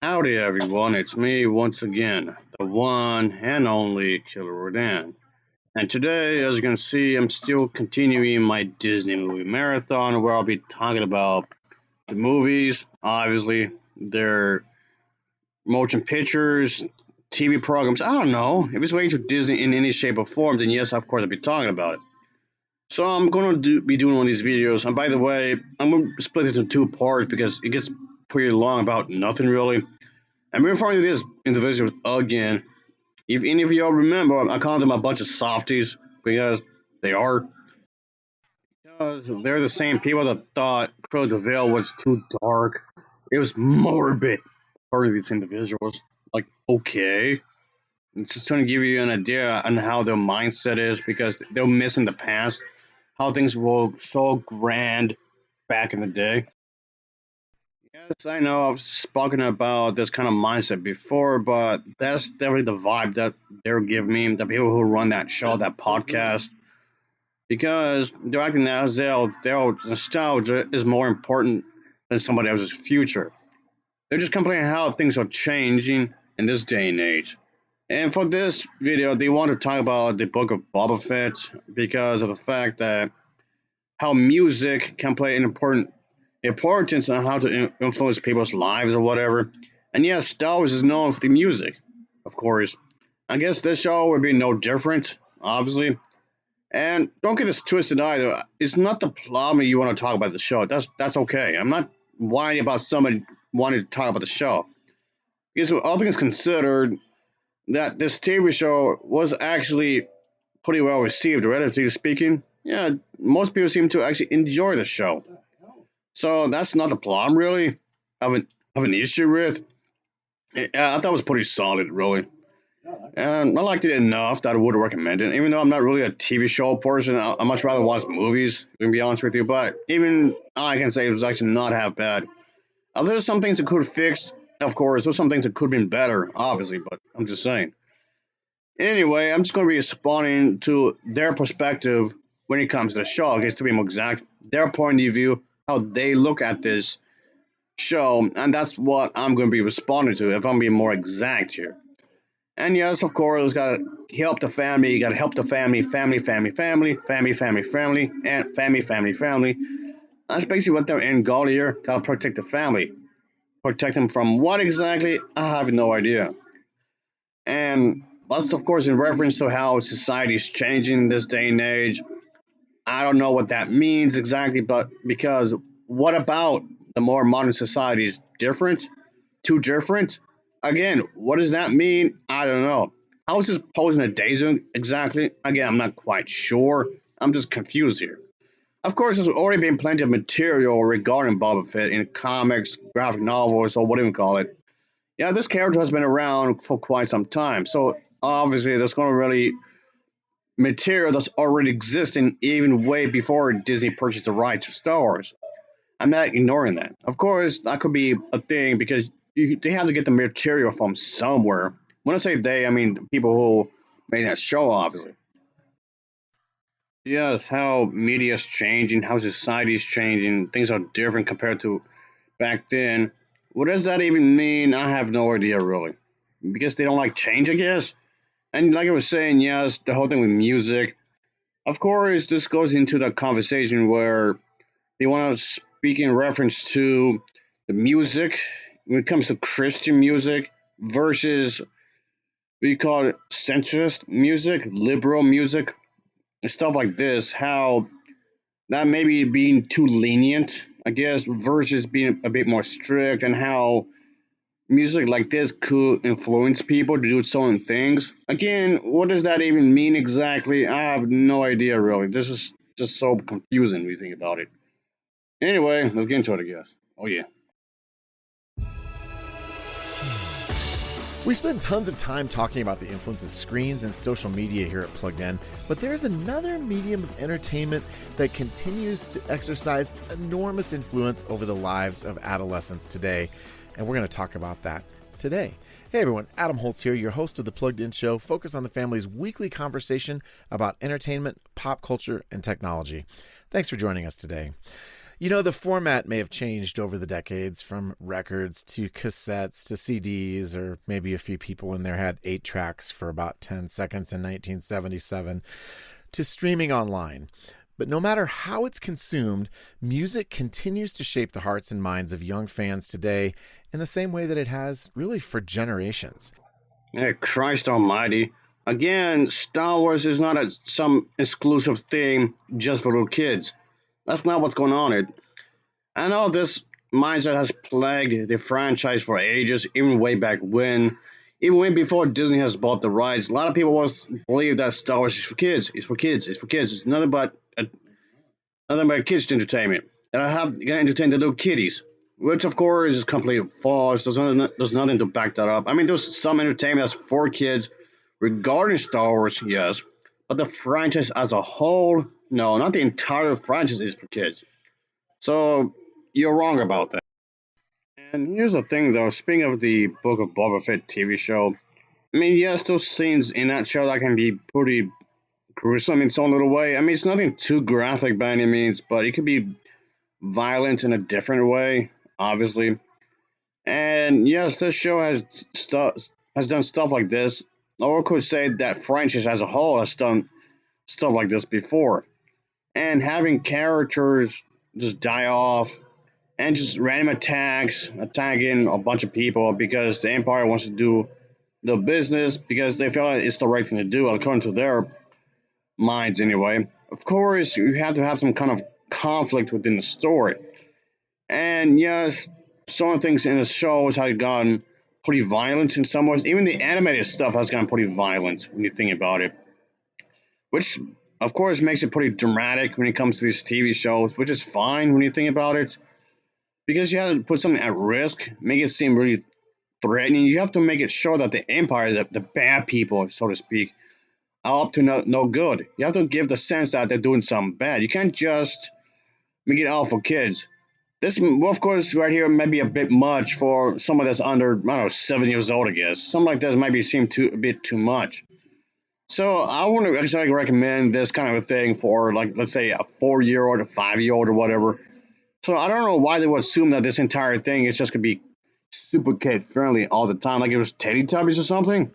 Howdy everyone, it's me once again, the one and only Killer Rodan. And today, as you can see, I'm still continuing my Disney movie marathon where I'll be talking about the movies, obviously, their motion pictures, TV programs. I don't know. If it's related to Disney in any shape or form, then yes, of course, I'll be talking about it. So I'm going to be doing one of these videos. And by the way, I'm going to split it into two parts because it gets pretty long about nothing really. I'm referring to these individuals again. If any of y'all remember, I call them a bunch of softies because they are. Because they're the same people that thought Cruella de Vil was too dark. It was morbid for these individuals. Like, okay. It's just trying to give you an idea on how their mindset is because they're missing the past, how things were so grand back in the day. Yes, I know I've spoken about this kind of mindset before, but that's definitely the vibe that they're giving me, the people who run that show, that podcast, because they're acting as though their nostalgia is more important than somebody else's future. They're just complaining how things are changing in this day and age. And for this video, they want to talk about the book of Boba Fett because of the fact that how music can play an important importance on how to influence people's lives or whatever. And yes, Star Wars is known for the music, of course. I guess this show would be no different, obviously. And don't get this twisted either. It's not the plot you want to talk about the show. That's okay. I'm not whining about somebody wanting to talk about the show. Because all things considered, that this TV show was actually pretty well received, relatively speaking. Yeah, most people seem to actually enjoy the show. So that's not the plot really of an issue with. I thought it was pretty solid, really. And I liked it enough that I would recommend it. Even though I'm not really a TV show person, I much rather watch movies, to be honest with you. But even I can say it was actually not half bad. There's some things that could have fixed, of course. There's some things that could have been better, obviously. But I'm just saying. Anyway, I'm just going to be responding to their perspective when it comes to the show. I guess to be more exact, their point of view, how they look at this show, and that's what I'm going to be responding to if I'm being more exact here. And yes, of course, got to help the family. You got to help the family, and family. That's basically what their end goal here. Got to protect the family. Protect them from what exactly? I have no idea. And that's of course in reference to how society is changing in this day and age. I don't know what that means exactly, but because what about the more modern society is different? Too different? Again, what does that mean? I don't know. How is this posing a danger exactly? Again, I'm not quite sure. I'm just confused here. Of course, there's already been plenty of material regarding Boba Fett in comics, graphic novels, or whatever you call it. Yeah, this character has been around for quite some time, so obviously there's going to really material that's already existing even way before Disney purchased the rights to Star Wars. I'm not ignoring that. Of course, that could be a thing because they have to get the material from somewhere. When I say they, I mean the people who made that show, obviously. Yes, how media is changing, how society is changing, things are different compared to back then. What does that even mean? I have no idea, really. Because they don't like change, I guess. And like I was saying, yes, the whole thing with music. Of course, this goes into the conversation where they want to speak in reference to the music when it comes to Christian music versus we call it centrist music, liberal music, and stuff like this. How that maybe being too lenient, I guess, versus being a bit more strict, and how music like this could influence people to do certain things. Again, what does that even mean exactly? I have no idea really. This is just so confusing when you think about it. Anyway, let's get into it, I guess. Oh yeah. We spend tons of time talking about the influence of screens and social media here at Plugged In, but there's another medium of entertainment that continues to exercise enormous influence over the lives of adolescents today, and we're going to talk about that today. Hey everyone, Adam Holtz here, your host of the Plugged In Show, focused on the family's weekly conversation about entertainment, pop culture, and technology. Thanks for joining us today. The format may have changed over the decades from records to cassettes to CDs, or maybe a few people in there had 8 tracks for about 10 seconds in 1977, to streaming online. But no matter how it's consumed, music continues to shape the hearts and minds of young fans today in the same way that it has really for generations. Yeah, Christ almighty. Again, Star Wars is not some exclusive thing just for little kids. That's not what's going on. I know this mindset has plagued the franchise for ages, even way back when. Even way before Disney has bought the rights, a lot of people believe that Star Wars is for kids. It's for kids. It's for kids. It's nothing but kids entertainment. And I have gonna entertain the little kiddies, which of course is completely false. There's nothing to back that up. I mean, there's some entertainment that's for kids regarding Star Wars, yes, but the franchise as a whole, no, not the entire franchise is for kids. So you're wrong about that. And here's the thing, though. Speaking of the Book of Boba Fett TV show, I mean, yes, those scenes in that show that can be pretty gruesome in its own little way. I mean, it's nothing too graphic by any means, but it could be violent in a different way, obviously. And yes, this show has done stuff like this. Or could say that franchise as a whole has done stuff like this before. And having characters just die off and just random attacks, attacking a bunch of people because the Empire wants to do the business because they feel like it's the right thing to do, according to their minds anyway. Of course, you have to have some kind of conflict within the story. And yes, some of the things in the shows have gotten pretty violent in some ways. Even the animated stuff has gotten pretty violent when you think about it. Which, of course, makes it pretty dramatic when it comes to these TV shows, which is fine when you think about it. Because you have to put something at risk, make it seem really threatening. You have to make it sure that the Empire, the bad people, so to speak, are up to no good. You have to give the sense that they're doing something bad. You can't just make it all for kids. This, well, of course, right here may be a bit much for someone that's under, I don't know, 7 years old, I guess. Something like this might seem a bit too much. So I want to actually recommend this kind of a thing for, like, let's say a 4-year-old, a 5-year-old, or whatever. So I don't know why they would assume that this entire thing is just going to be super kid friendly all the time, like it was Teletubbies or something.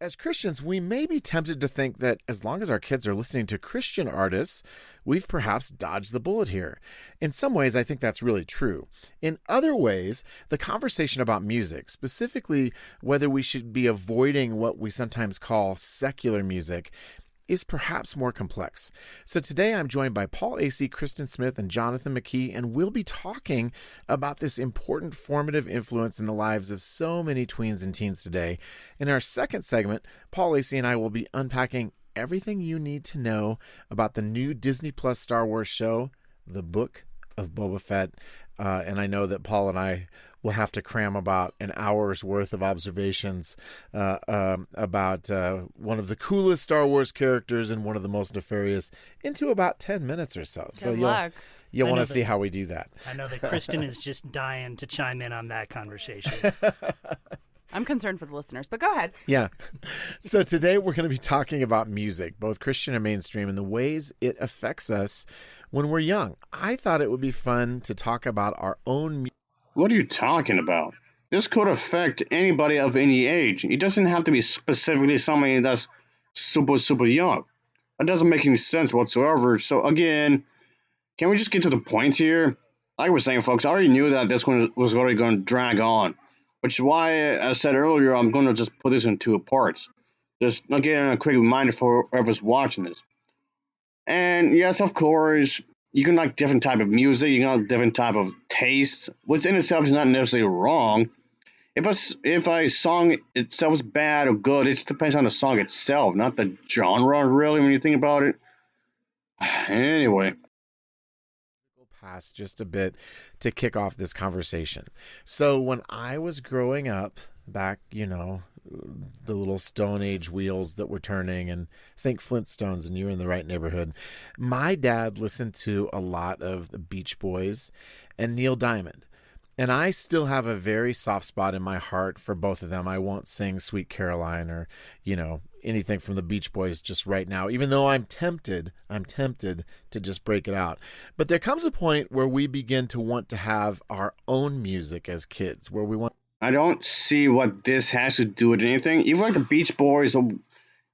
As Christians, we may be tempted to think that as long as our kids are listening to Christian artists, we've perhaps dodged the bullet here. In some ways, I think that's really true. In other ways, the conversation about music, specifically whether we should be avoiding what we sometimes call secular music, is perhaps more complex. So today I'm joined by Paul Acey, Kristen Smith, and Jonathan McKee, and we'll be talking about this important formative influence in the lives of so many tweens and teens today. In our second segment, Paul Acey and I will be unpacking everything you need to know about the new Disney Plus Star Wars show, The Book of Boba Fett. And I know that Paul and I will have to cram about an hour's worth of observations about one of the coolest Star Wars characters and one of the most nefarious into about 10 minutes or so. Good luck. You'll want to see how we do that. I know that Kristen is just dying to chime in on that conversation. I'm concerned for the listeners, but go ahead. Yeah. So today we're going to be talking about music, both Christian and mainstream, and the ways it affects us when we're young. I thought it would be fun to talk about our own music. What are you talking about? This could affect anybody of any age. It doesn't have to be specifically somebody that's super young. That doesn't make any sense whatsoever. So again, can we just get to the point here? Like we're saying, folks, I already knew that this one was already going to drag on, which is why I said earlier I'm going to just put this in 2 parts. Just again, a quick reminder for whoever's watching this. And yes, of course, you can like different type of music, you can have different type of tastes, which in itself is not necessarily wrong. If a song itself is bad or good, it just depends on the song itself, not the genre, really, when you think about it. Anyway. Past just a bit to kick off this conversation. So when I was growing up, back, the little Stone Age wheels that were turning, and think Flintstones, and you're in the right neighborhood. My dad listened to a lot of the Beach Boys and Neil Diamond. And I still have a very soft spot in my heart for both of them. I won't sing Sweet Caroline or, anything from the Beach Boys just right now, even though I'm tempted to just break it out. But there comes a point where we begin to want to have our own music as kids, where we want. I don't see what this has to do with anything. Even like the Beach Boys or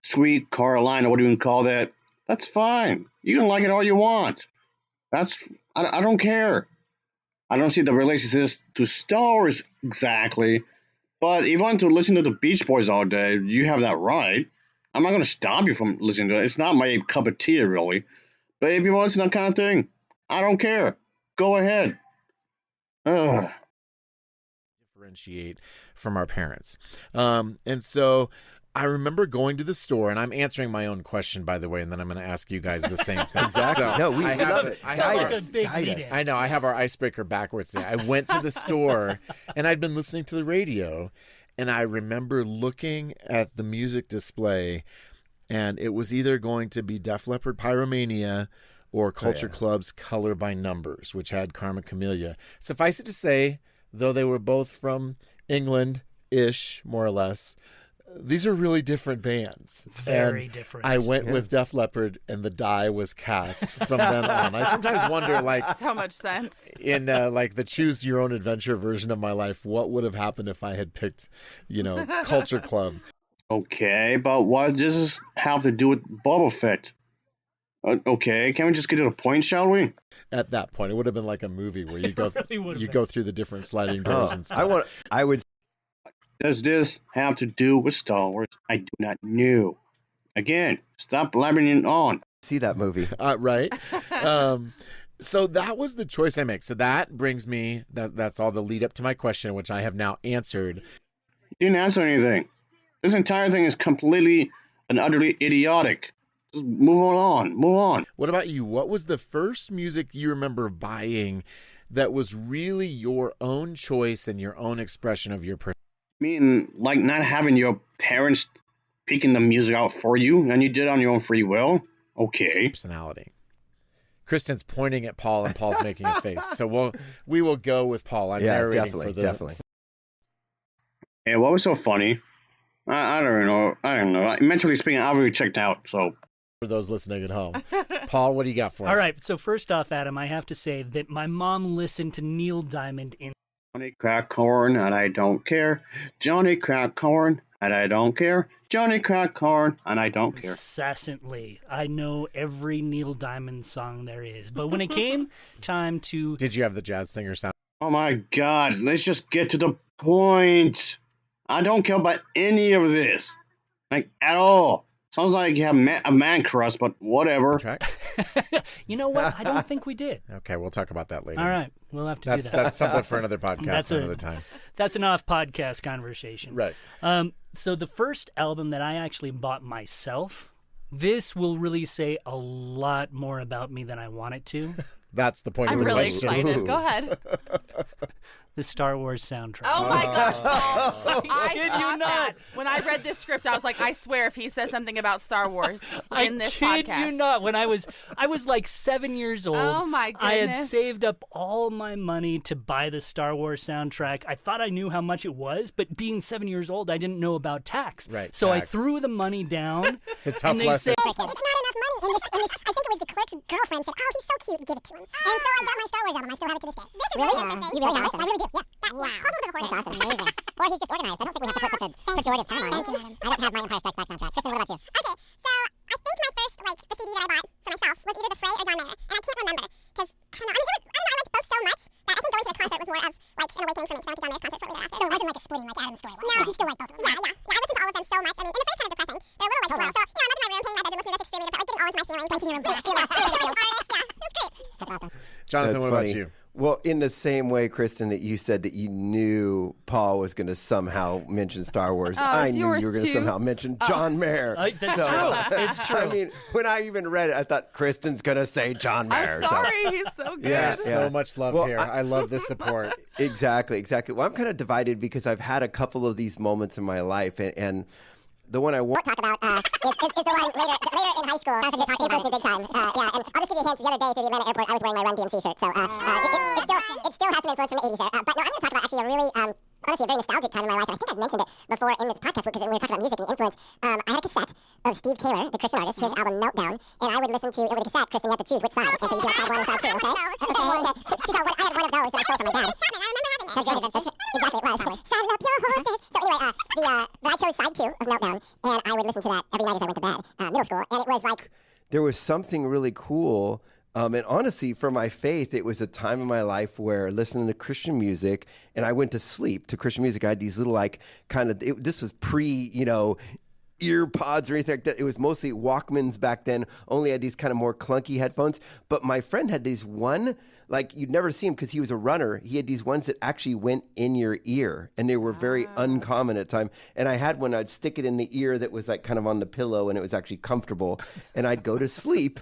Sweet Caroline or what do you even call that, that's fine. You can like it all you want. I don't care. I don't see the relationship to Star Wars exactly, but if you want to listen to the Beach Boys all day, you have that right. I'm not going to stop you from listening to it. It's not my cup of tea, really. But if you want to listen to that kind of thing, I don't care. Go ahead. Ugh. Differentiate from our parents. And so I remember going to the store, and I'm answering my own question, by the way, and then I'm going to ask you guys the same thing. Exactly. So No, we love it. Guide us. I know. I have our icebreaker backwards today. I went to the store, and I'd been listening to the radio, and I remember looking at the music display, and it was either going to be Def Leppard Pyromania or Culture Club's Color by Numbers, which had Karma Chameleon. Suffice it to say, though they were both from England-ish, more or less, these are really different bands. Very different. I went with Def Leppard, and the die was cast from then on. I sometimes wonder, so much sense. In the choose your own adventure version of my life, what would have happened if I had picked, Culture Club? Okay, but what does this have to do with Boba Fett? Okay, can we just get to the point, shall we? At that point, it would have been like a movie where you go go through the different sliding doors and stuff. Does this have to do with Star Wars? I do not know. Again, stop blabbering on. See that movie. Right. So that was the choice I make. So that brings me, that's all the lead up to my question, which I have now answered. You didn't answer anything. This entire thing is completely and utterly idiotic. Just move on. What about you? What was the first music you remember buying that was really your own choice and your own expression of your personality? Like not having your parents picking the music out for you, and you did it on your own free will? Okay. Personality. Kristen's pointing at Paul, and Paul's making a face. So we will go with Paul. I'm narrating definitely. Yeah, what was so funny? I don't know. Mentally speaking, I already checked out, so. For those listening at home. Paul, what do you got for us? All right, so first off, Adam, I have to say that my mom listened to Neil Diamond in Johnny Crack Corn, and I don't care. Johnny Crack Corn, and I don't care. Johnny Crack Corn, and I don't care. Incessantly. I know every Neil Diamond song there is. But when it came time to... Did you have the jazz singer sound? Oh my God, let's just get to the point. I don't care about any of this. Like, at all. Sounds like you have a man crush, but whatever. You know what? I don't think we did. Okay, we'll talk about that later. All right, we'll have to do that. That's something for another podcast another time. That's an off-podcast conversation. Right. So the first album that I actually bought myself, this will really say a lot more about me than I want it to. That's the point of the really question. excited. Go ahead. The Star Wars soundtrack. Oh my gosh, Paul. I thought that. When I read this script, I was like, I swear if he says something about Star Wars in this podcast. I kid you not. When I was like 7 years old. Oh my goodness. I had saved up all my money to buy the Star Wars soundtrack. I thought I knew how much it was, but being 7 years old, I didn't know about tax. Right. So tax. I threw the money down. It's a tough lesson. It's not enough money in this. I think it was the clerk's girlfriend said, "Oh, he's so cute, give it to him." And so I got my Star Wars album. I still have it to this day. This is really interesting. You really have it? I really do. Yeah. Wow. That's awesome. Amazing. Or he's just organized. I don't think we have to put such a pejorative term on it. I don't have my Empire Strikes Back soundtrack. Kristen, what about you? Okay, so I think my first, the CD that I bought for myself was either The Fray or John Mayer. And I can't remember. Because, I don't know. I liked both so much that I think going to the concert was more of, an awakening for me. Because I went to John Mayer's concert shortly thereafter. So it wasn't like a splitting like Adam's story was. No, you still like both of them. Yeah. I listened to all of them so much. I mean, and The Fray's kind of depressing. They're a little slow. So, I'm up in my room, paying my bedroom, listening to this extremely depressed, getting all into my feelings. Thank you, room. Yeah, it's great. That's awesome. Jonathan, what about you? Well, in the same way, Kristen, that you said that you knew Paul was going to somehow mention Star Wars, I knew you were going to somehow mention John Mayer. That's true. It's true. I mean, when I even read it, I thought Kristen's going to say John Mayer. I'm sorry. He's so good. Yeah, so much love here. I love the support. Exactly. Well, I'm kind of divided because I've had a couple of these moments in my life, and The one I won't talk about is the one later in high school. Sounds like you're talking about it big time. Yeah, and I'll just give you a hint. The other day through the Atlanta airport, I was wearing my Run DMC shirt. So it still has some influence from the 80s there. But no, I'm going to talk about actually a really, honestly, a very nostalgic time in my life. And I think I've mentioned it before in this podcast because we were talking about music and the influence. I had a cassette of Steve Taylor, the Christian artist, his album Meltdown. And I would listen to it with a cassette. Kristen, you have to choose which side. Okay, so you do side one or side two, okay? Okay. I had one of those that I stole from my dad. I remember having it. That's right. Exactly, it was. Saddle up your horses. So anyway, but I chose side two of Meltdown, and I would listen to that every night as I went to bed, middle school, and it was like... There was something really cool, and honestly, for my faith, it was a time in my life where listening to Christian music, and I went to sleep to Christian music. I had these little, like, this was pre, ear pods or anything like that. It was mostly Walkmans back then, only had these kind of more clunky headphones. But my friend had these one, like you'd never see him because he was a runner. He had these ones that actually went in your ear, and they were very uncommon at the time. And I had one, I'd stick it in the ear that was like kind of on the pillow, and it was actually comfortable. And I'd go to sleep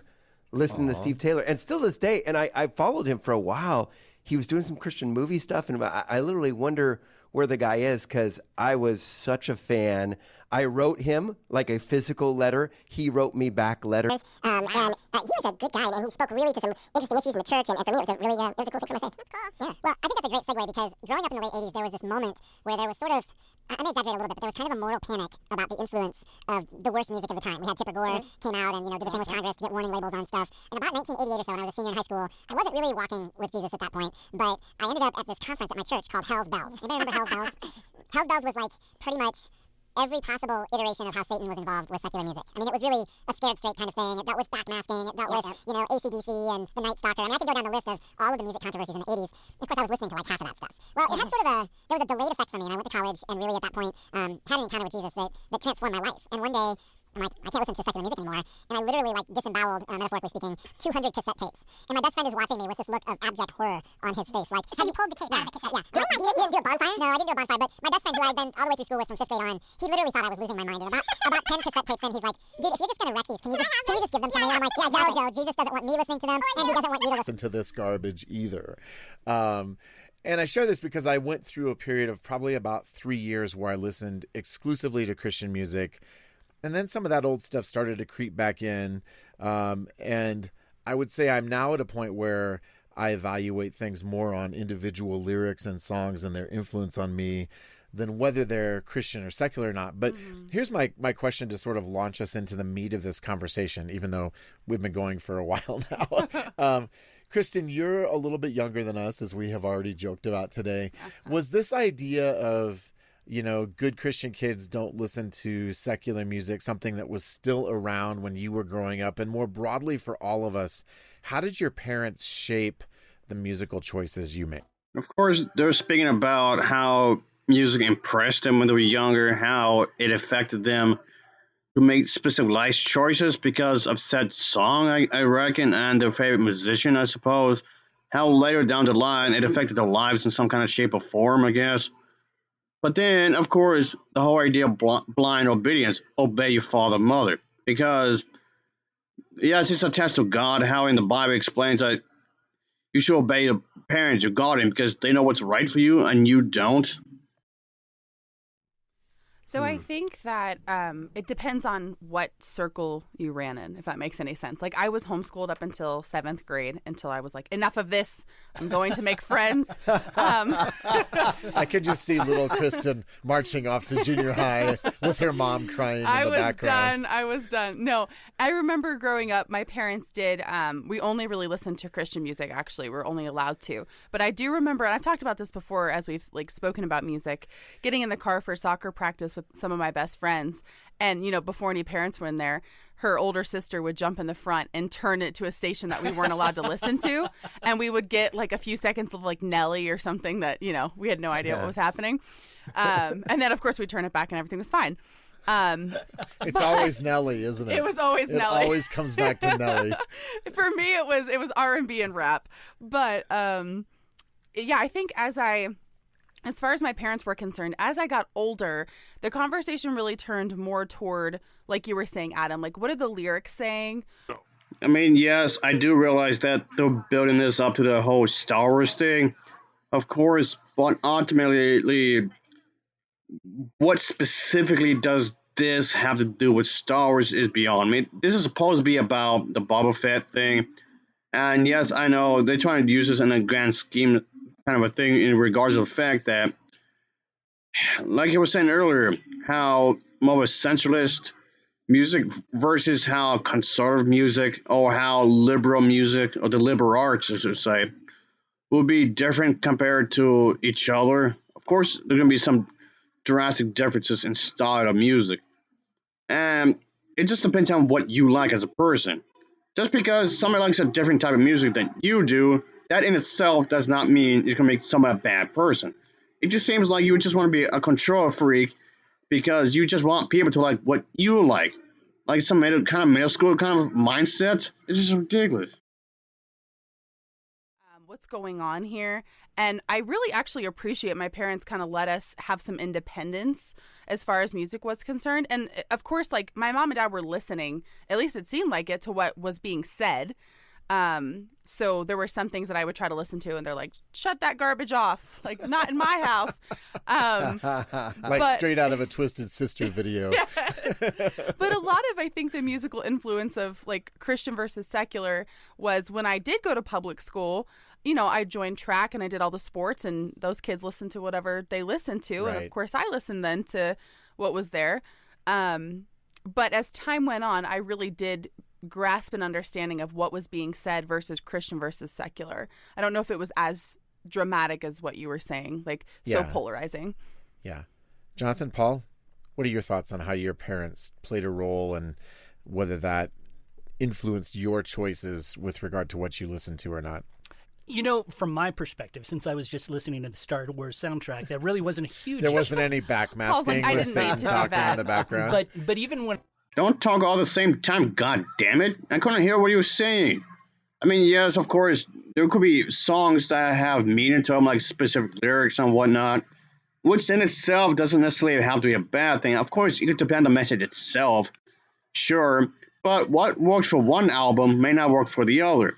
listening to Steve Taylor. And still this day, and I followed him for a while. He was doing some Christian movie stuff, and I literally wonder where the guy is because I was such a fan. I wrote him like a physical letter. He wrote me back letters. And he was a good guy, and he spoke really to some interesting issues in the church. And for me, it was a really it was a cool thing for my faith. That's cool. Yeah. Well, I think that's a great segue because growing up in the late 80s, there was this moment where there was sort of, I may exaggerate a little bit, but there was kind of a moral panic about the influence of the worst music of the time. We had Tipper Gore came out and did the thing with Congress to get warning labels on stuff. And about 1988 or so, when I was a senior in high school, I wasn't really walking with Jesus at that point, but I ended up at this conference at my church called Hell's Bells. Anybody remember Hell's Bells? Hell's Bells was like pretty much every possible iteration of how Satan was involved with secular music. I mean, it was really a scared straight kind of thing. It dealt with backmasking. It dealt with, AC/DC and the Night Stalker. I mean, I could go down the list of all of the music controversies in the 80s. Of course, I was listening to like half of that stuff. Well, it had sort of there was a delayed effect for me, and I went to college and really at that point had an encounter with Jesus that transformed my life. And one day, I'm like, I can't listen to secular music anymore. And I literally like disemboweled, metaphorically speaking, 200 cassette tapes. And my best friend is watching me with this look of abject horror on his face. Like, so you pulled the tape out of the cassette? Yeah. You didn't do a bonfire? No, I didn't do a bonfire. But my best friend, who I had been all the way through school with from 5th grade on, he literally thought I was losing my mind. And about 10 cassette tapes in, he's like, dude, if you're just going to wreck these, can you just give them to me? And I'm like, yeah, no, Joe, Jesus doesn't want me listening to them, and he doesn't want you to listen to this garbage either. And I share this because I went through a period of probably about 3 years where I listened exclusively to Christian music. And then some of that old stuff started to creep back in. And I would say I'm now at a point where I evaluate things more on individual lyrics and songs and their influence on me than whether they're Christian or secular or not. But here's my question to sort of launch us into the meat of this conversation, even though we've been going for a while now. Kristen, you're a little bit younger than us, as we have already joked about today. Was this idea of good Christian kids don't listen to secular music, something that was still around when you were growing up? And more broadly for all of us, how did your parents shape the musical choices you made? Of course, they're speaking about how music impressed them when they were younger, how it affected them to make specific life choices because of said song, I reckon, and their favorite musician, I suppose. How later down the line it affected their lives in some kind of shape or form, I guess. But then, of course, the whole idea of blind obedience, obey your father and mother. Because, yes, it's a test of God, how in the Bible explains that you should obey your parents, your guardian, because they know what's right for you and you don't. So I think that it depends on what circle you ran in, if that makes any sense. Like, I was homeschooled up until 7th grade, until I was like, enough of this. I'm going to make friends. I could just see little Kristen marching off to junior high with her mom crying in the background. I was done. No, I remember growing up, my parents did, we only really listened to Christian music, actually. We're only allowed to. But I do remember, and I've talked about this before as we've spoken about music, getting in the car for soccer practice with some of my best friends, and before any parents were in there, her older sister would jump in the front and turn it to a station that we weren't allowed to listen to, and we would get like a few seconds of like Nelly or something that we had no idea what was happening, and then of course we turn it back and everything was fine. It's always Nelly, isn't it? It was always Nelly. It always comes back to Nelly. For me, it was R&B and rap, but yeah, I think as far as my parents were concerned, as I got older, the conversation really turned more toward, like you were saying, Adam, like, what are the lyrics saying? I mean, yes, I do realize that they're building this up to the whole Star Wars thing, of course, but ultimately, what specifically does this have to do with Star Wars is beyond me. This is supposed to be about the Boba Fett thing. And yes, I know they're trying to use this in a grand scheme kind of a thing in regards to the fact that, like I was saying earlier, how more of a centralist music versus how conservative music or how liberal music or the liberal arts, I should say, will be different compared to each other. Of course, there are going to be some drastic differences in style of music. And it just depends on what you like as a person. Just because somebody likes a different type of music than you do, that in itself does not mean you can make someone a bad person. It just seems like you just want to be a control freak because you just want people to like what you like some kind of middle school kind of mindset. It's just ridiculous. What's going on here. And I really actually appreciate my parents kind of let us have some independence as far as music was concerned. And of course, like my mom and dad were listening, at least it seemed like it, to what was being said. So there were some things that I would try to listen to and they're like, shut that garbage off. Like, not in my house. Straight out of a Twisted Sister video. Yeah. But a lot of, I think, the musical influence of like Christian versus secular was when I did go to public school. You know, I joined track and I did all the sports and those kids listened to whatever they listened to. Right. And of course I listened then to what was there. But as time went on, I really did grasp an understanding of what was being said versus Christian versus secular. I don't know if it was as dramatic as what you were saying, like so polarizing. Yeah. Jonathan, Paul, what are your thoughts on how your parents played a role and whether that influenced your choices with regard to what you listened to or not? You know, from my perspective, since I was just listening to the Star Wars soundtrack, that really wasn't a huge... There wasn't any backmasking like, with Satan talking in the background. But even when... Don't talk all the same time, god damn it. I couldn't hear what you were saying. I mean, yes, of course, there could be songs that have meaning to them, like specific lyrics and whatnot, which in itself doesn't necessarily have to be a bad thing. Of course, it could depend on the message itself, sure, but what works for one album may not work for the other.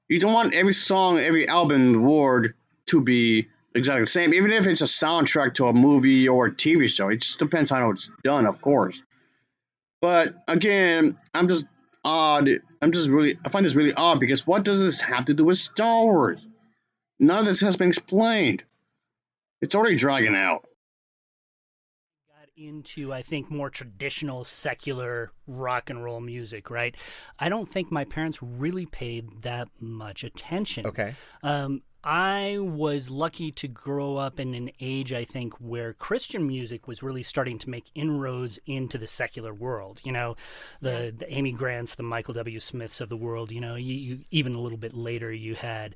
You don't want every song, every album in the world to be exactly the same, even if it's a soundtrack to a movie or a TV show. It just depends on how it's done, of course. But again, I find this really odd because what does this have to do with Star Wars? None of this has been explained. It's already dragging out. Into, I think, more traditional secular rock and roll music, right? I don't think my parents really paid that much attention. Okay. I was lucky to grow up in an age, I think, where Christian music was really starting to make inroads into the secular world. You know, the Amy Grants, the Michael W. Smiths of the world. You know, you even a little bit later, you had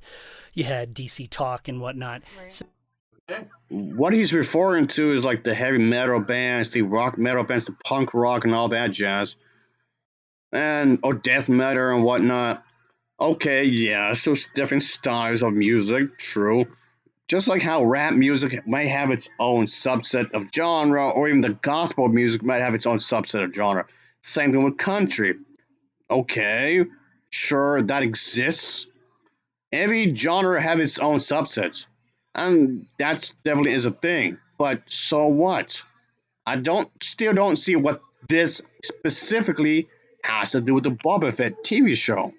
DC Talk and whatnot. Right. So, what he's referring to is like the heavy metal bands, the rock metal bands, the punk rock and all that jazz. Or death metal and whatnot. Okay, yeah, so different styles of music, true. Just like how rap music might have its own subset of genre, or even the gospel music might have its own subset of genre. Same thing with country. Okay, sure, that exists. Every genre have its own subsets. And that's definitely is a thing. But so what? I still don't see what this specifically has to do with the Boba Fett TV show.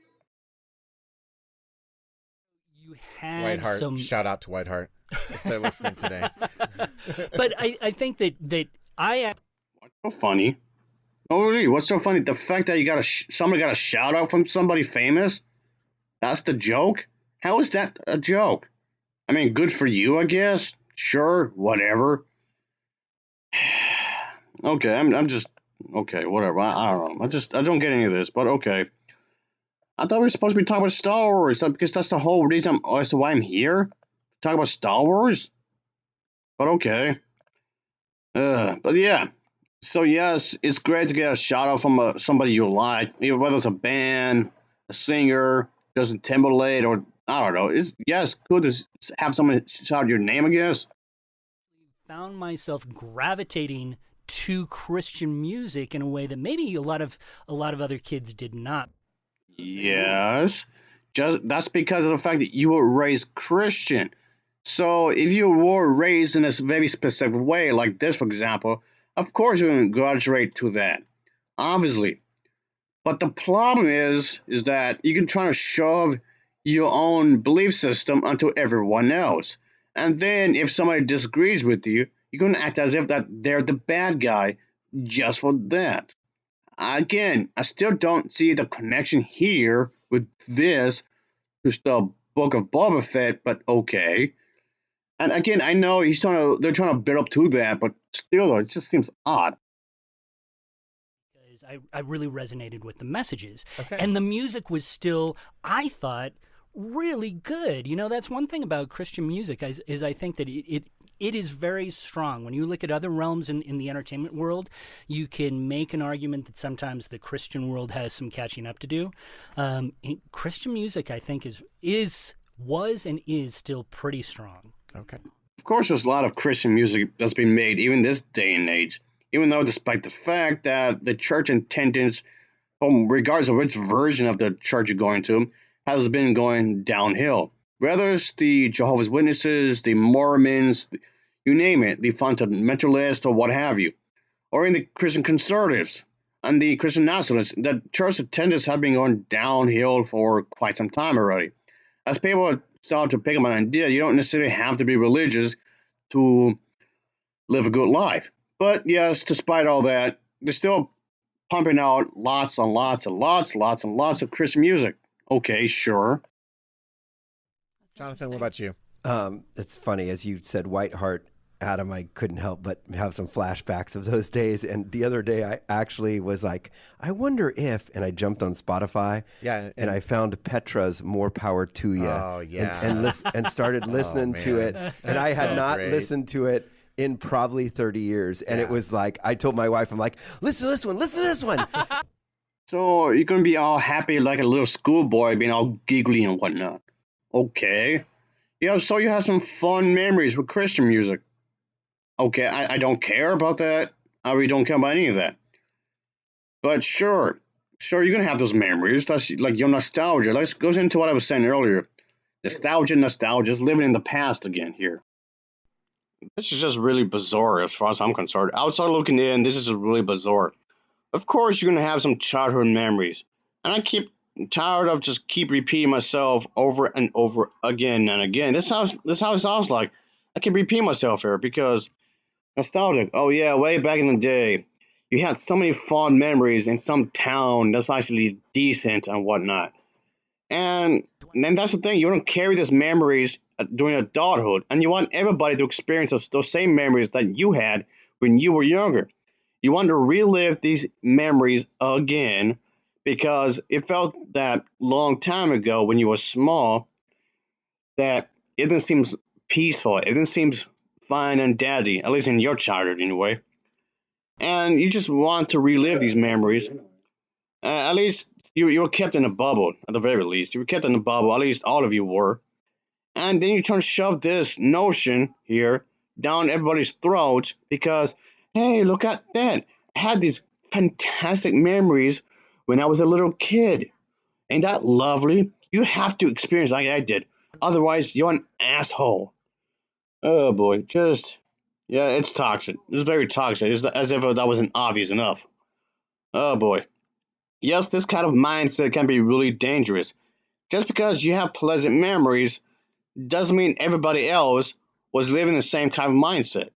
You had Whiteheart, some... shout out to Whiteheart if they're listening today. But I think that I... What's so funny? Oh, really? What's so funny? The fact that you somebody got a shout out from somebody famous? That's the joke? How is that a joke? I mean, good for you, I guess. Sure, whatever. Okay, I'm just okay, whatever. I don't know. I don't get any of this, but okay. I thought we were supposed to be talking about Star Wars because that's the whole reason as to why I'm here. Talk about Star Wars. But okay. But yeah. So yes, it's great to get a shout out from somebody you like, even whether it's a band, a singer, Justin Timberlake, or I don't know. It's good to have someone shout your name, I guess. Found myself gravitating to Christian music in a way that maybe a lot of other kids did not. Yes, that's because of the fact that you were raised Christian. So if you were raised in a very specific way, like this, for example, Of course, you're going to graduate to that, obviously. But the problem is that you can try to shove your own belief system onto everyone else. And then if somebody disagrees with you, you're going to act as if that they're the bad guy just for that. Again, I still don't see the connection here with this to the book of Boba Fett, but okay. And again, I know they're trying to build up to that, but still, it just seems odd. Because I really resonated with the messages. Okay. And the music was still, I thought, really good. You know, that's one thing about Christian music is I think that it is very strong. When you look at other realms in the entertainment world, you can make an argument that sometimes the Christian world has some catching up to do. Christian music, I think, was and is still pretty strong. Okay. Of course, there's a lot of Christian music that's been made even this day and age, even though despite the fact that the church attendance, regardless of which version of the church you're going to, has been going downhill. Whether it's the Jehovah's Witnesses, the Mormons, you name it, the fundamentalists or what have you, or in the Christian conservatives and the Christian nationalists, the church attendance have been going downhill for quite some time already. As people start to pick up an idea, you don't necessarily have to be religious to live a good life. But yes, despite all that, they're still pumping out lots and lots and lots of Christian music. Okay, sure. Jonathan, what about you? It's funny, as you said, White Heart, Adam, I couldn't help but have some flashbacks of those days. And the other day, I actually was like, I wonder if, and I jumped on Spotify, and I found Petra's "More Power to You," and started listening to it. And I had not listened to it in probably 30 years. And it was like, I told my wife, I'm like, listen to this one. So you're going to be all happy like a little schoolboy being all giggly and whatnot. Okay. Yeah, so you have some fun memories with Christian music. Okay, I don't care about that. I really don't care about any of that. But sure, you're going to have those memories. That's like your nostalgia. Let's goes into what I was saying earlier. Nostalgia is living in the past again here. This is just really bizarre as far as I'm concerned. Outside looking in, this is really bizarre. Of course, you're going to have some childhood memories. And I keep tired of just keep repeating myself over and over again and again. This how it sounds like. I keep repeating myself here because nostalgic. Oh yeah, way back in the day, you had so many fond memories in some town that's actually decent and whatnot. And then that's the thing. You want to carry these memories during adulthood, and you want everybody to experience those same memories that you had when you were younger. You want to relive these memories again because it felt that long time ago when you were small that it didn't seem peaceful. It didn't seem fine and daddy, at least in your childhood anyway. And you just want to relive these memories. At least you were kept in a bubble, at the very least. You were kept in a bubble, at least all of you were. And then you try to shove this notion here down everybody's throats because, hey, look at that. I had these fantastic memories when I was a little kid. Ain't that lovely? You have to experience like I did. Otherwise, you're an asshole. Oh boy, yeah, it's toxic. It's very toxic. It's as if that wasn't obvious enough. Oh boy. Yes, this kind of mindset can be really dangerous. Just because you have pleasant memories doesn't mean everybody else was living the same kind of mindset.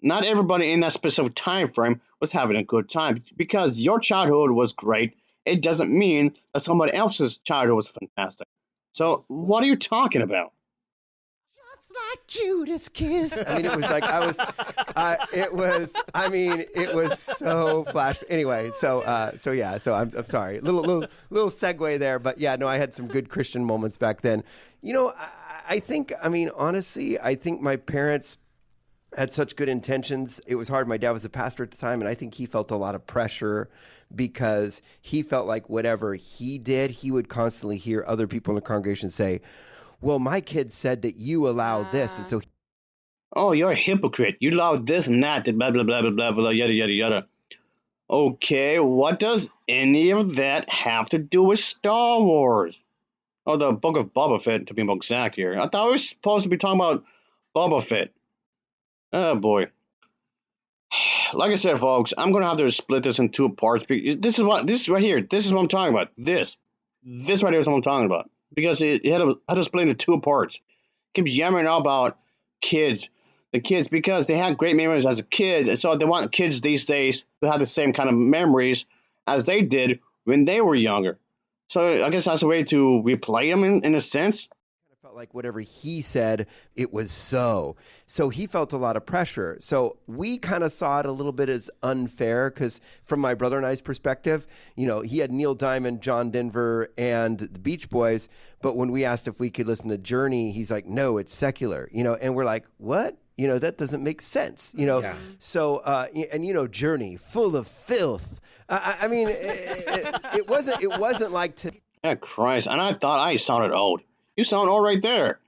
Not everybody in that specific time frame was having a good time. Because your childhood was great, it doesn't mean that somebody else's childhood was fantastic. So, what are you talking about? Just like Judas Kiss. I mean, it was like it was so flash. Anyway, so I'm sorry. Little segue there, but yeah, no, I had some good Christian moments back then. You know, I think, I mean, honestly, I think my parents had such good intentions. It was hard. My dad was a pastor at the time, and I think he felt a lot of pressure because he felt like whatever he did, he would constantly hear other people in the congregation say, well, my kid said that you allow this. And so, Oh, you're a hypocrite. You allowed this and that, blah, blah, blah, blah, blah, blah, yada, yada, yada. Okay, what does any of that have to do with Star Wars? Oh, the Book of Boba Fett, to be more exact here. I thought we were supposed to be talking about Boba Fett. Oh, boy. Like I said, folks, I'm gonna have to split this in two parts. This right here. This is what I'm talking about. This right here is what I'm talking about. Because it had to split into two parts. Keep yammering about kids, the kids, because they had great memories as a kid, and so they want kids these days to have the same kind of memories as they did when they were younger. So I guess that's a way to replay them in a sense. Felt like whatever he said, it was so. So he felt a lot of pressure. So we kind of saw it a little bit as unfair because from my brother and I's perspective, he had Neil Diamond, John Denver, and the Beach Boys. But when we asked if we could listen to Journey, he's like, no, it's secular, and we're like, what? That doesn't make sense, Yeah. So, and Journey, full of filth. I mean, it wasn't like today. Yeah, Christ. And I thought I sounded old. You sound old right there.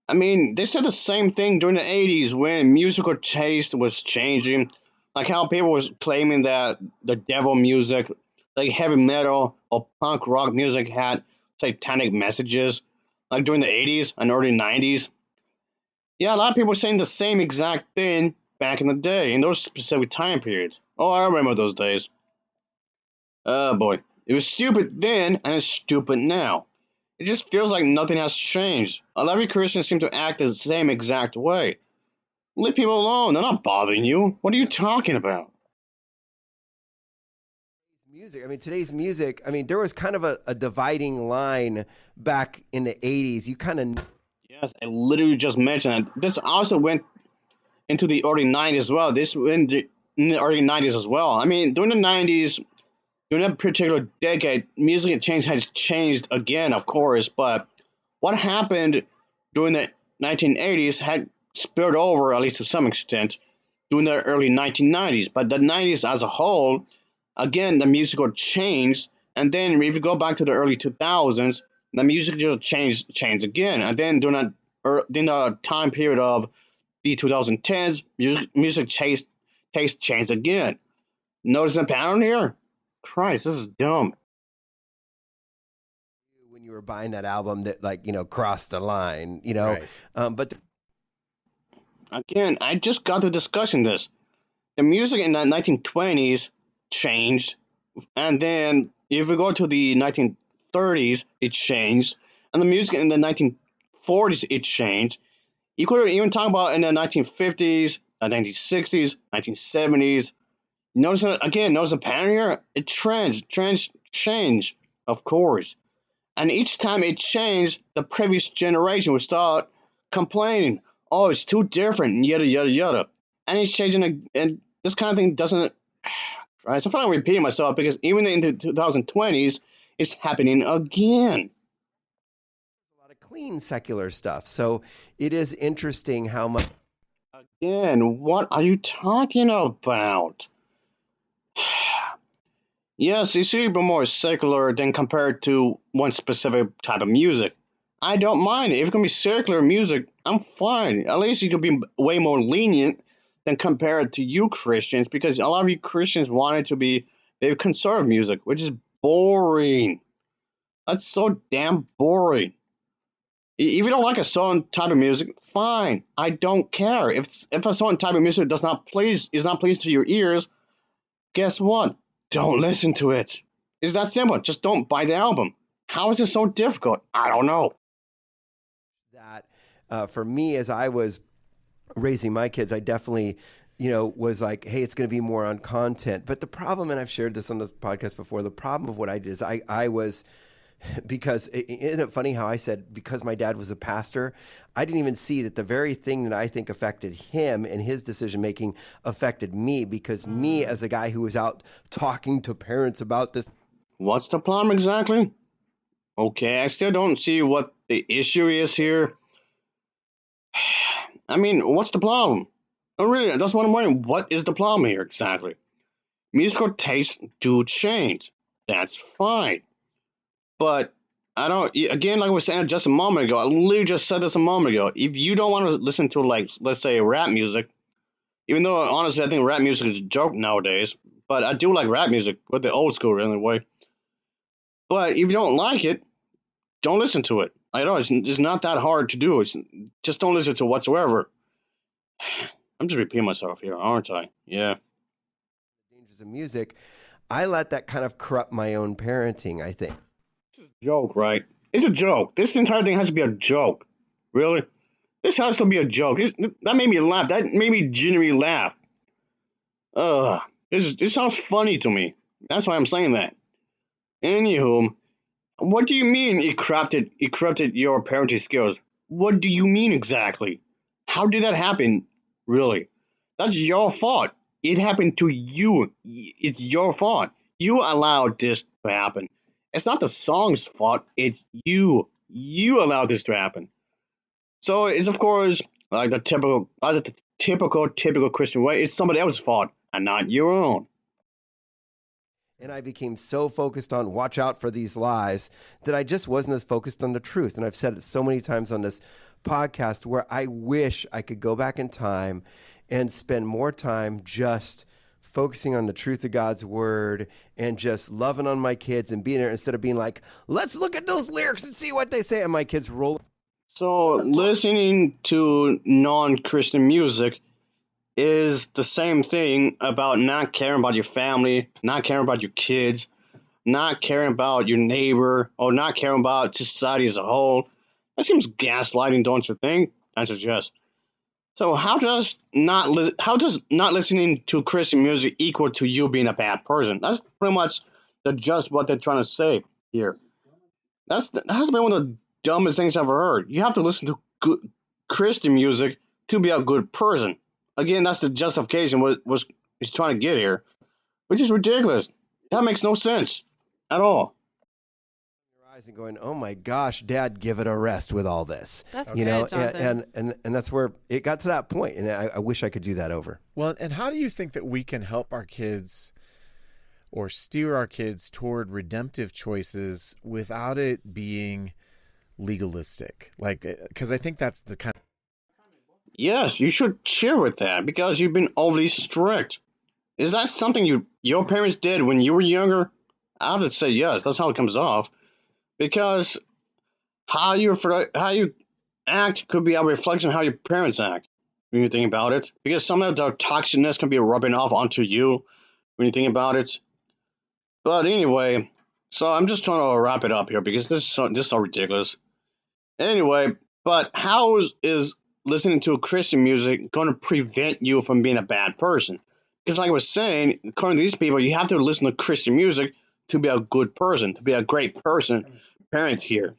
I mean, they said the same thing during the 80s when musical taste was changing. Like how people was claiming that the devil music, like heavy metal or punk rock music had satanic messages. Like during the 80s and early 90s. Yeah, a lot of people were saying the same exact thing back in the day, in those specific time periods. Oh, I remember those days. Oh boy. It was stupid then, and it's stupid now. It just feels like nothing has changed. A lot of Christians seem to act the same exact way. Leave people alone, they're not bothering you. What are you talking about? Music. I mean, today's music, there was kind of a dividing line back in the 80s. You kind of. Yes, I literally just mentioned it. This also went into the early 90s as well. This went in the early 90s as well. I mean, during the 90s, during that particular decade, music change has changed again, of course, but what happened during the 1980s had spilled over, at least to some extent, during the early 1990s. But the 90s as a whole, again, the musical changed. And then if you go back to the early 2000s, the music just changed again. And then during the time period of the 2010s, music taste changed again. Notice the pattern here? Christ, this is dumb. When you were buying that album that crossed the line, Right. But Again, I just got to discussing this. The music in the 1920s changed, and then if we go to the 1930s, it changed, and the music in the 1940s, it changed. You could even talk about in the 1950s, the 1960s, 1970s. Notice the pattern here? It changed, of course. And each time it changed, the previous generation would start complaining, oh, it's too different, and yada, yada, yada. And it's changing, and this kind of thing doesn't. Right? So I'm repeating myself because even in the 2020s, it's happening again. a lot of clean secular stuff. So it is interesting how much. Again, what are you talking about? Yes, it's even more secular than compared to one specific type of music. I don't mind it. If it can be secular music, I'm fine. At least you can be way more lenient than compared to you Christians, because a lot of you Christians want it to be very conservative music, which is boring. That's so damn boring. If you don't like a certain type of music, fine. I don't care. If a certain type of music is not pleased to your ears, guess what? Don't listen to it. It's that simple. Just don't buy the album. How is it so difficult? I don't know. That for me, as I was raising my kids, I definitely, was like, hey, it's going to be more on content. But the problem, and I've shared this on this podcast before, the problem of what I did is I was, because isn't it funny how I said, because my dad was a pastor, I didn't even see that the very thing that I think affected him and his decision making affected me, because me as a guy who was out talking to parents about this. What's the problem exactly? Okay, I still don't see what the issue is here. I mean, what's the problem? Oh, really, that's what I'm wondering. What is the problem here exactly? Musical tastes do change. That's fine. But I don't, again, like I was saying just a moment ago, I literally just said this a moment ago. If you don't want to listen to, like, let's say, rap music, even though honestly I think rap music is a joke nowadays, but I do like rap music with the old school anyway. But if you don't like it, don't listen to it. I know it's not that hard to do. Just don't listen to it whatsoever. I'm just repeating myself here, aren't I? Yeah. Dangers of music, I let that kind of corrupt my own parenting, I think. Joke, right? It's a joke. This entire thing has to be a joke. Really? This has to be a joke. That made me laugh. That made me genuinely laugh. Ugh. This sounds funny to me. That's why I'm saying that. Anywho, what do you mean it corrupted your parenting skills? What do you mean exactly? How did that happen? Really? That's your fault. It happened to you. It's your fault. You allowed this to happen. It's not the song's fault. It's you. You allowed this to happen. So it's of course like the typical Christian way. It's somebody else's fault and not your own. And I became so focused on watch out for these lies that I just wasn't as focused on the truth. And I've said it so many times on this podcast where I wish I could go back in time and spend more time just focusing on the truth of God's word and just loving on my kids and being there instead of being like, let's look at those lyrics and see what they say. And my kids roll. So listening to non-Christian music is the same thing about not caring about your family, not caring about your kids, not caring about your neighbor, or not caring about society as a whole. That seems gaslighting, don't you think? I suggest. So how does not listening to Christian music equal to you being a bad person? That's pretty much just what they're trying to say here. That has been one of the dumbest things I've ever heard. You have to listen to good Christian music to be a good person. Again, that's the justification was he's trying to get here, which is ridiculous. That makes no sense at all. Your eyes and going, oh my gosh, Dad, give it a rest with all this. That's You good, know, Jonathan. and that's where it got to that point, and I wish I could do that over. Well, and how do you think that we can help our kids or steer our kids toward redemptive choices without it being legalistic? Like, because I think that's the kind of. Yes, you should cheer with that because you've been overly strict. Is that something your parents did when you were younger? I have to say yes. That's how it comes off because how you act could be a reflection of how your parents act when you think about it. Because some of the toxicness can be rubbing off onto you when you think about it. But anyway, so I'm just trying to wrap it up here because this is so ridiculous. Anyway, but how is listening to Christian music going to prevent you from being a bad person? Because, like I was saying, according to these people, you have to listen to Christian music to be a good person, to be a great person. Parent here.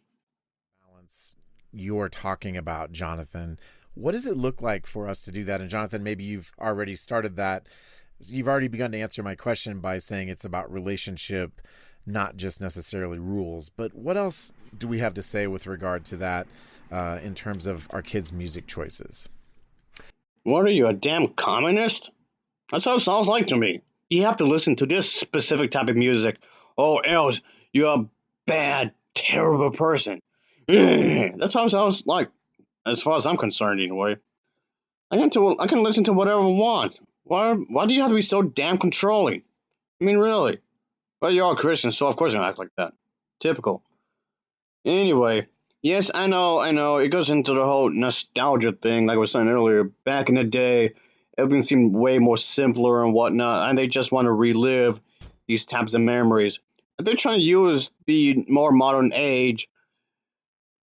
Balance you're talking about, Jonathan. What does it look like for us to do that? And Jonathan, maybe you've already started that. You've already begun to answer my question by saying it's about relationship, not just necessarily rules. But what else do we have to say with regard to that in terms of our kids' music choices? What are you, a damn communist? That's how it sounds like to me. You have to listen to this specific type of music, or else you're a bad, terrible person. That's how it sounds like, as far as I'm concerned, anyway. I can listen to whatever I want. Why do you have to be so damn controlling? I mean, really. Well, you're all Christians, so of course you're gonna act like that. Typical. Anyway, yes, I know. It goes into the whole nostalgia thing, like I was saying earlier. Back in the day, everything seemed way more simpler and whatnot, and they just want to relive these types of memories. They're trying to use the more modern age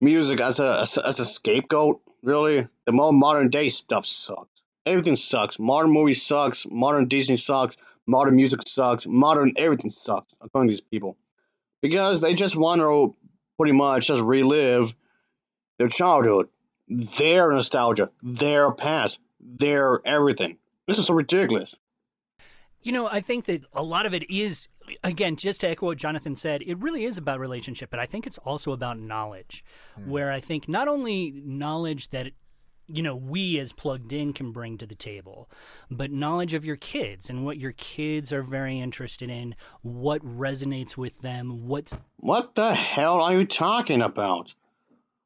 music as a scapegoat. Really, the more modern day stuff sucks. Everything sucks. Modern movies sucks. Modern Disney sucks. Modern music sucks. Modern everything sucks. According to these people, because they just want to pretty much just relive their childhood, their nostalgia, their past, their everything. This is so ridiculous. You know, I think that a lot of it is, again, just to echo what Jonathan said, it really is about relationship, but I think it's also about knowledge, where I think not only knowledge that, you know, we as plugged in can bring to the table, but knowledge of your kids and what your kids are very interested in, what resonates with them, What the hell are you talking about?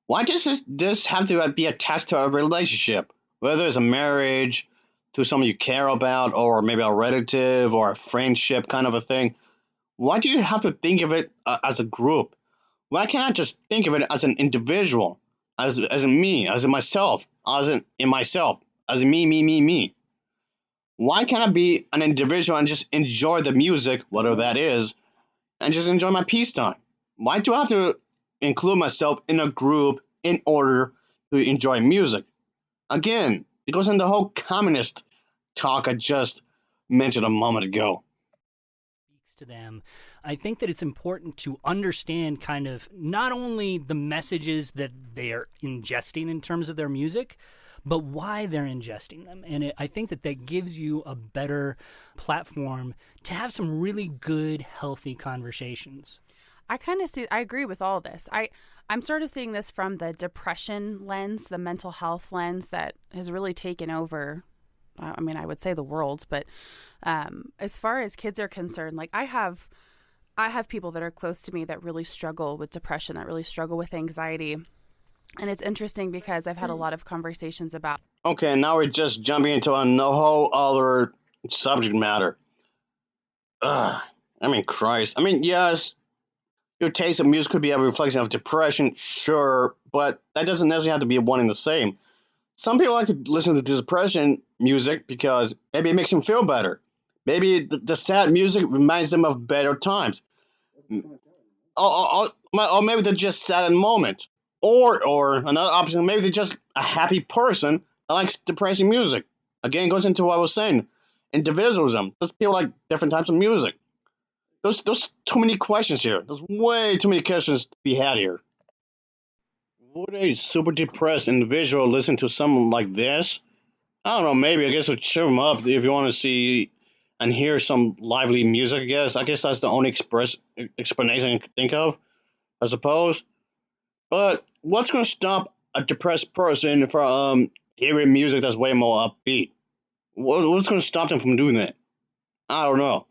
Why does this have to be attached to a relationship? Whether it's a marriage, to someone you care about, or maybe a relative or a friendship kind of a thing. Why do you have to think of it as a group? Why can't I just think of it as an individual, as in me, as in myself, as in myself, as me. Why can't I be an individual and just enjoy the music, whatever that is, and just enjoy my peace time? Why do I have to include myself in a group in order to enjoy music? Again, it goes into the whole communist talk I just mentioned a moment ago. Speaks to them. I think that it's important to understand kind of not only the messages that they are ingesting in terms of their music, but why they're ingesting them. And I think that that gives you a better platform to have some really good, healthy conversations. I agree with all this. I'm sort of seeing this from the depression lens, the mental health lens that has really taken over. I mean, I would say the world, but as far as kids are concerned, like I have people that are close to me that really struggle with depression, that really struggle with anxiety. And it's interesting because I've had a lot of conversations about. Okay, now we're just jumping into a whole other subject matter. Ugh. I mean, Christ. I mean, yes, your taste of music could be a reflection of depression, sure, but that doesn't necessarily have to be one and the same. Some people like to listen to depression music because maybe it makes them feel better. Maybe the sad music reminds them of better times. Or maybe they're just sad in the moment. Or another option, maybe they're just a happy person that likes depressing music. Again, it goes into what I was saying. Individualism. Just people like different types of music. There's too many questions here. There's way too many questions to be had here. Would a super depressed individual listen to something like this? I don't know, maybe. I guess it would cheer them up if you want to see and hear some lively music, I guess that's the only explanation I can think of, I suppose. But what's going to stop a depressed person from hearing music that's way more upbeat? What's going to stop them from doing that? I don't know.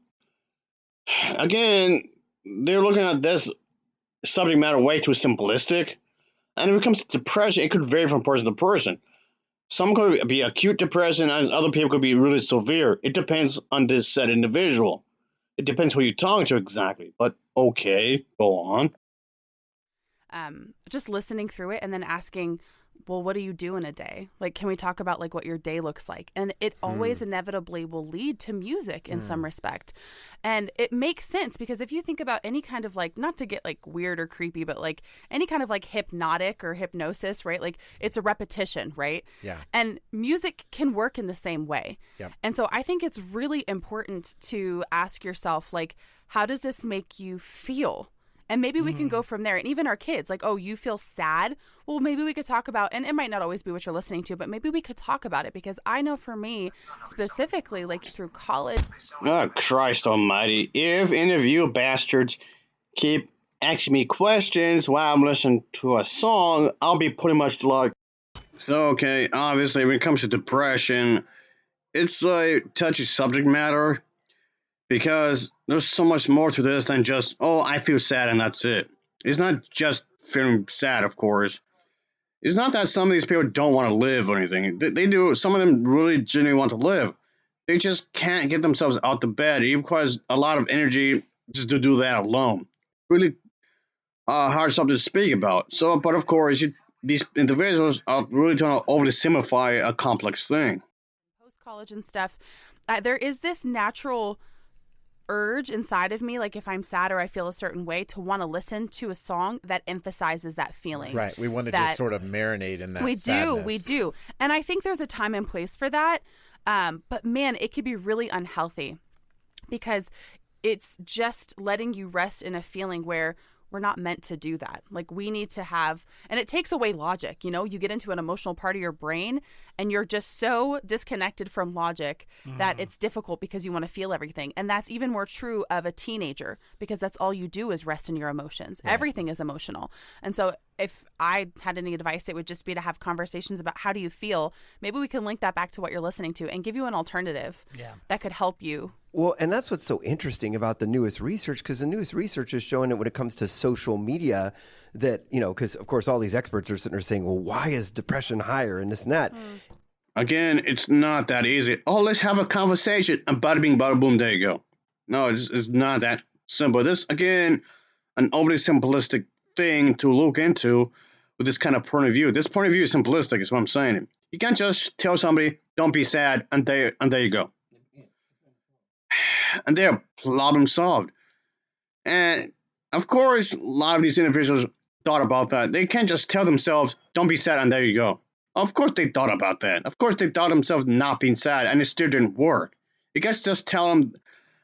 Again, they're looking at this subject matter way too simplistic. And when it comes to depression, it could vary from person to person. Some could be acute depression, and other people could be really severe. It depends on this said individual. It depends who you're talking to exactly. But okay, go on. Just listening through it and then asking, well, what do you do in a day? Like, can we talk about like what your day looks like? And it always inevitably will lead to music in some respect. And it makes sense because if you think about any kind of like, not to get like weird or creepy, but like any kind of like hypnotic or hypnosis, right? Like it's a repetition, right? Yeah. And music can work in the same way. Yep. And so I think it's really important to ask yourself, like, how does this make you feel? And maybe we can go from there. And even our kids, like, oh, you feel sad? Well, maybe we could talk about, and it might not always be what you're listening to, but maybe we could talk about it because I know for me specifically, like through college. Oh, Christ almighty. If any of you bastards keep asking me questions while I'm listening to a song, I'll be pretty much like. So, okay, obviously, when it comes to depression, it's a touchy subject matter. Because there's so much more to this than just, oh, I feel sad and that's it. It's not just feeling sad, of course. It's not that some of these people don't want to live or anything. They do. Some of them really genuinely want to live. They just can't get themselves out of bed. It requires a lot of energy just to do that alone. Really hard something to speak about. So, but of course, these individuals are really trying to overly simplify a complex thing. Post-college and stuff, there is this natural urge inside of me, like if I'm sad or I feel a certain way, to want to listen to a song that emphasizes that feeling. Right. We want to just sort of marinate in that sadness. We do. And I think there's a time and place for that. But man, it could be really unhealthy because it's just letting you rest in a feeling where we're not meant to do that. Like we need to have, and it takes away logic. You know, you get into an emotional part of your brain and you're just so disconnected from logic that it's difficult because you want to feel everything. And that's even more true of a teenager because that's all you do is rest in your emotions. Right. Everything is emotional. And so if I had any advice, it would just be to have conversations about how do you feel. Maybe we can link that back to what you're listening to and give you an alternative that could help you. Well, and that's what's so interesting about the newest research, because the newest research is showing that when it comes to social media that, you know, because of course all these experts are sitting there saying, well, why is depression higher and this and that? Again, it's not that easy. Oh, let's have a conversation and bada bing, bada boom, there you go. No, it's not that simple. This, again, an overly simplistic thing to look into with this kind of point of view. This point of view is simplistic, is what I'm saying. You can't just tell somebody, don't be sad, and there you go. And they're problem solved. And of course, a lot of these individuals thought about that. They can't just tell themselves, don't be sad, and there you go. Of course, they thought about that. Of course, they thought themselves not being sad, and it still didn't work. You guys just tell them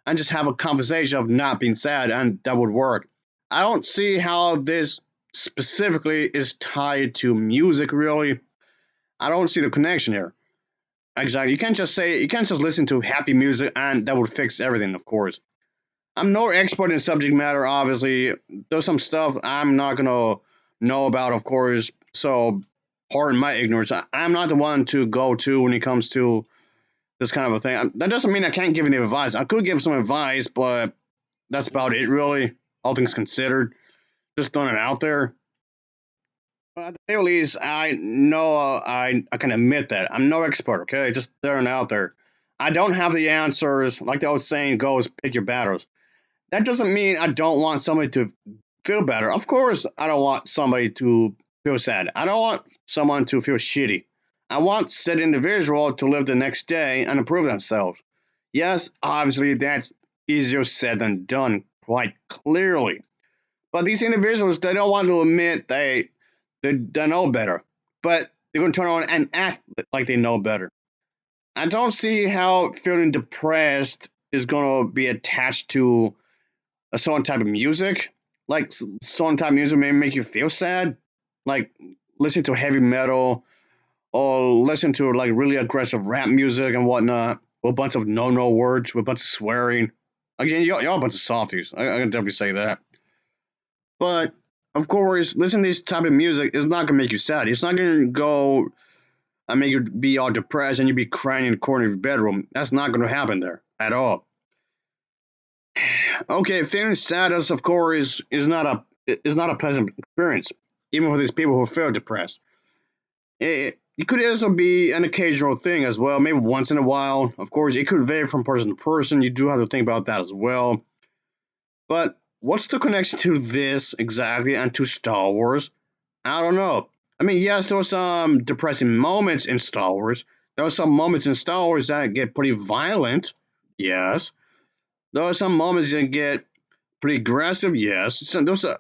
and just have a conversation of not being sad, and that would work. I don't see how this specifically is tied to music, really. I don't see the connection here. Exactly. You can't just listen to happy music and that would fix everything, of course. I'm no expert in subject matter, obviously. There's some stuff I'm not gonna know about, of course. So, pardon my ignorance. I'm not the one to go to when it comes to this kind of a thing. That doesn't mean I can't give any advice. I could give some advice, but that's about it, really. All things considered, just throwing it out there. But at the very least, I know I can admit that I'm no expert. Okay, just throwing it out there. I don't have the answers. Like the old saying goes, pick your battles. That doesn't mean I don't want somebody to feel better. Of course, I don't want somebody to feel sad. I don't want someone to feel shitty. I want said individual to live the next day and improve themselves. Yes, obviously that's easier said than done, quite clearly. But these individuals, they don't want to admit they know better. But they're going to turn around and act like they know better. I don't see how feeling depressed is going to be attached to a certain type of music. Like certain type of music may make you feel sad. Like listen to heavy metal or listen to like really aggressive rap music and whatnot with a bunch of no words, with a bunch of swearing. Again, y'all a bunch of softies. I can definitely say that. But of course, listening to this type of music is not gonna make you sad. It's not gonna go and make you be all depressed and you be crying in the corner of your bedroom. That's not gonna happen there at all. Okay, feeling sadness, of course, is not a pleasant experience, even for these people who feel depressed. It could also be an occasional thing as well, maybe once in a while. Of course, it could vary from person to person. You do have to think about that as well. But what's the connection to this exactly and to Star Wars? I don't know. I mean, yes, there were some depressing moments in Star Wars. There are some moments in Star Wars that get pretty violent. Yes. There are some moments that get pretty aggressive. Yes. So those are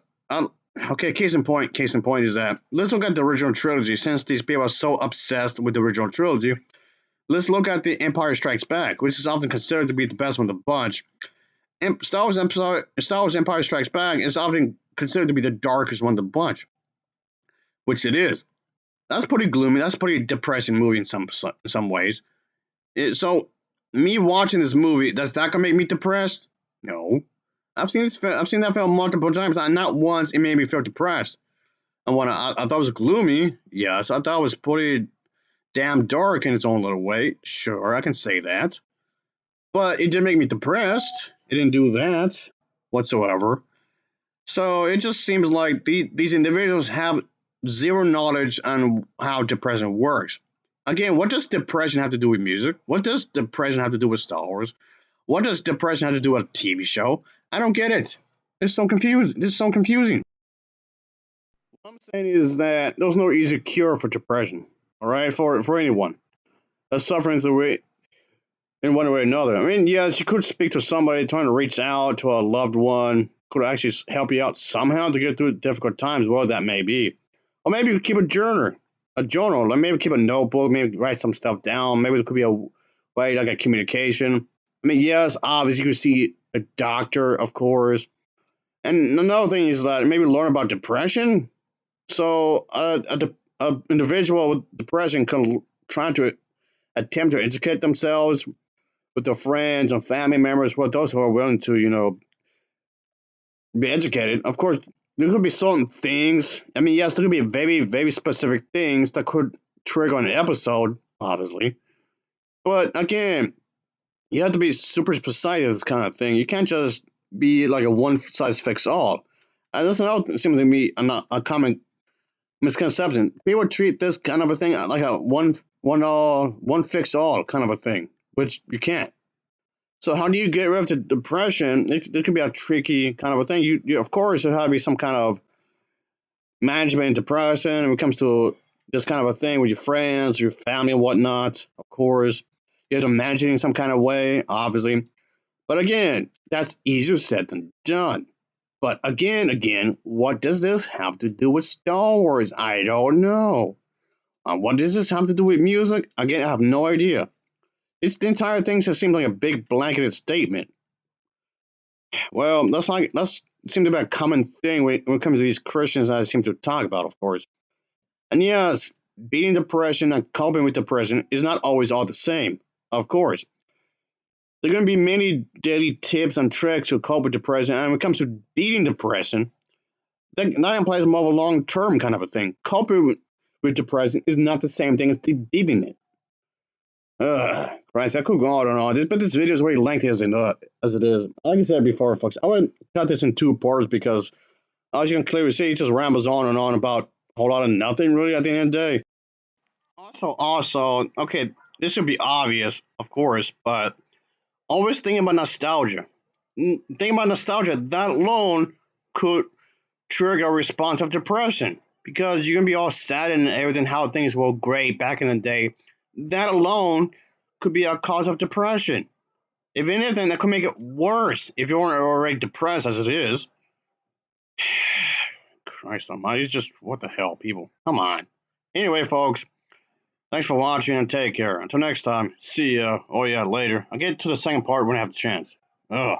okay. Case in point is that let's look at the original trilogy. Since these people are so obsessed with the original trilogy, let's look at the Empire Strikes Back, which is often considered to be the best one of the bunch. Star Wars Empire Strikes Back is often considered to be the darkest one of the bunch, which it is. That's pretty gloomy. That's a pretty depressing movie in some ways. So me watching this movie, does that gonna make me depressed? No. I've seen that film multiple times, and not once it made me feel depressed. And when I thought it was gloomy, yes, I thought it was pretty damn dark in its own little way. Sure, I can say that. But it didn't make me depressed. It didn't do that whatsoever. So it just seems like these individuals have zero knowledge on how depression works. Again, what does depression have to do with music? What does depression have to do with Star Wars? What does depression have to do with a TV show? I don't get it. It's so confusing. This is so confusing. What I'm saying is that there's no easy cure for depression. All right, for anyone that's suffering through it in one way or another. I mean, yes, you could speak to somebody trying to reach out to a loved one, could actually help you out somehow to get through difficult times, whatever that may be. Or maybe you keep a journal, like maybe keep a notebook, maybe write some stuff down. Maybe it could be a way like a communication. I mean, yes, obviously you could see a doctor, of course. And another thing is that maybe learn about depression. So a individual with depression can try to attempt to educate themselves with their friends and family members, with those who are willing to, be educated. Of course, there could be certain things. I mean, yes, there could be very, very specific things that could trigger an episode, obviously. But again, you have to be super precise with this kind of thing. You can't just be like a one size fits all. And that's another seems to be a common misconception. People treat this kind of a thing like a one fix all kind of a thing, which you can't. So how do you get rid of the depression? It could be a tricky kind of a thing. You of course there has to be some kind of management in depression when it comes to this kind of a thing with your friends, your family, and whatnot. Of course, you have to manage it in some kind of way, obviously. But again, that's easier said than done. But again, what does this have to do with Star Wars? I don't know. What does this have to do with music? Again, I have no idea. It's the entire thing just seems like a big blanketed statement. Well, that's seems to be a common thing when it comes to these Christians that I seem to talk about, of course. And yes, beating depression and coping with depression is not always all the same, of course. There are going to be many daily tips and tricks to cope with depression, and when it comes to beating depression, that implies more of a long term kind of a thing. Coping with depression is not the same thing as beating it. Christ, I could go on and on, but this video is very lengthy as it is. Like I said before, folks, I would cut this in two parts because, as you can clearly see, it just rambles on and on about a whole lot of nothing really at the end of the day. Also, okay, this should be obvious, of course, but always thinking about nostalgia. Thinking about nostalgia, that alone could trigger a response of depression because you're gonna be all sad and everything, how things were great back in the day. That alone could be a cause of depression. If anything, that could make it worse if you weren't already depressed as it is. Christ almighty, it's just, what the hell, people? Come on. Anyway, folks, thanks for watching and take care. Until next time, see ya. Oh yeah, later. I'll get to the second part when I have the chance. Ugh.